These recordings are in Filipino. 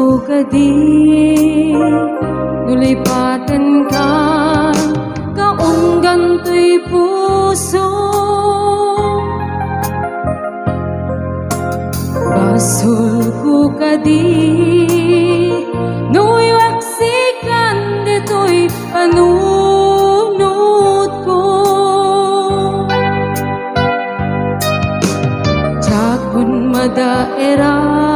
ko kadi nulipatan ka kaunggan to'y puso. Basol ko kadi nu'y waksikan dito'y panunod ko. Jakon madaerang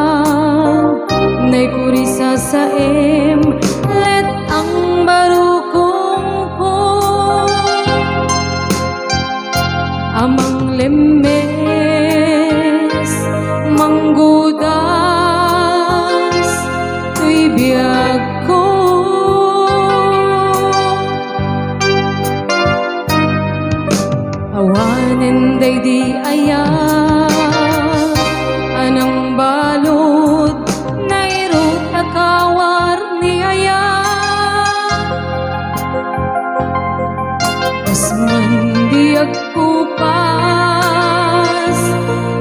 nay purisa sa let ang barukong ko. Amang lemes manggudas to'y biyag ko. Awanen day di ayan anang balod nairot akawar ni ayan. Mas mandiag kupas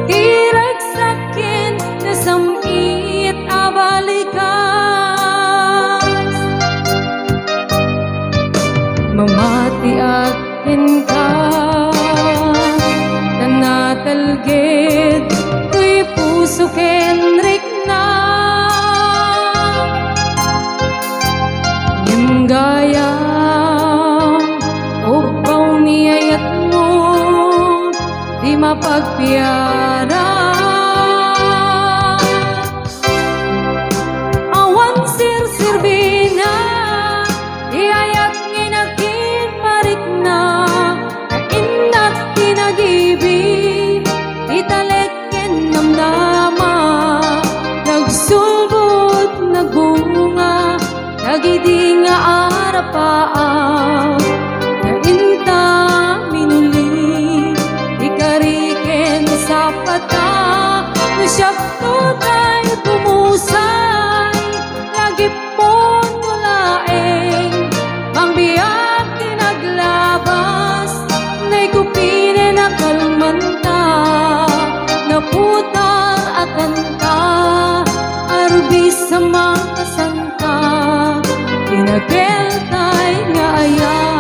tilag sakin na samit abalikas. Mamati akin ka tanatalged to'y puso kenrik na. Yung gayang ubaw niyayat mo di mapagpiyara. Awan sir-sirbina iyayat nginakin parik na kainat tinagibig italeken namnama. Nagsulbot nagbunga nagidi nga arapaa nainta minuli ikariken sa pata. Nasyakto tayo pumusay lagi po nulaeng mangbiyak tinaglabas na'y kupine na kalmanta naputar akan ka arbi sa mga sangka pinagkeltay nga ayan.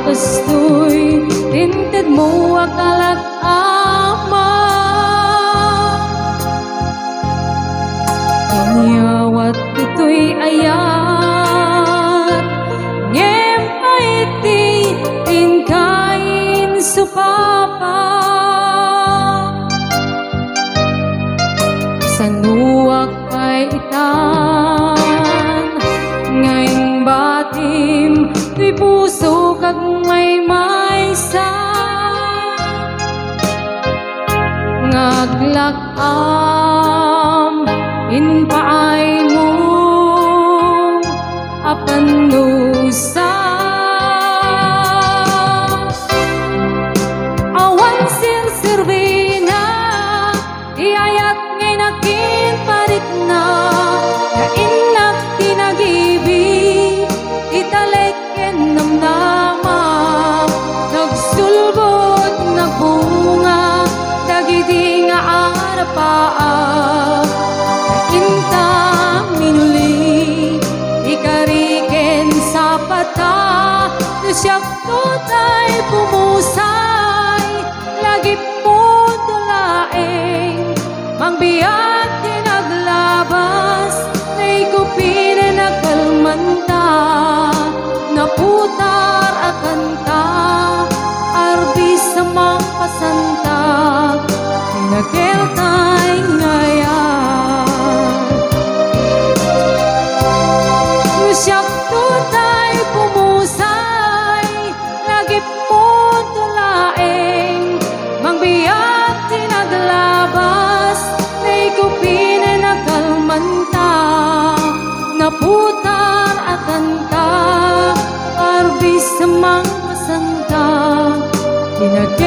Ako'y tinted mo akalat ama inyawat ito'y ayat ngem paiti inkain supapa sanuak pa'y itan ngayong batim to'y puso kag may maysa ngaglakam inpaay mo apan nusa. Awan sir-sirbina iyayat nginakin parik na kainak tinagibig italeken namnama. Nagsulbot na bunga dagiti nga arapaa inta minuli ikariken sa pata. Nasyakto tay pumusay lagi po dulaeng mangbiyak tinaglabas na'y kupine na kalmanta naputar akan ta arbi sa mga pasantag pinagkeltay ngayan. Nasyakto tay pumusay lagi po Pinagkiltay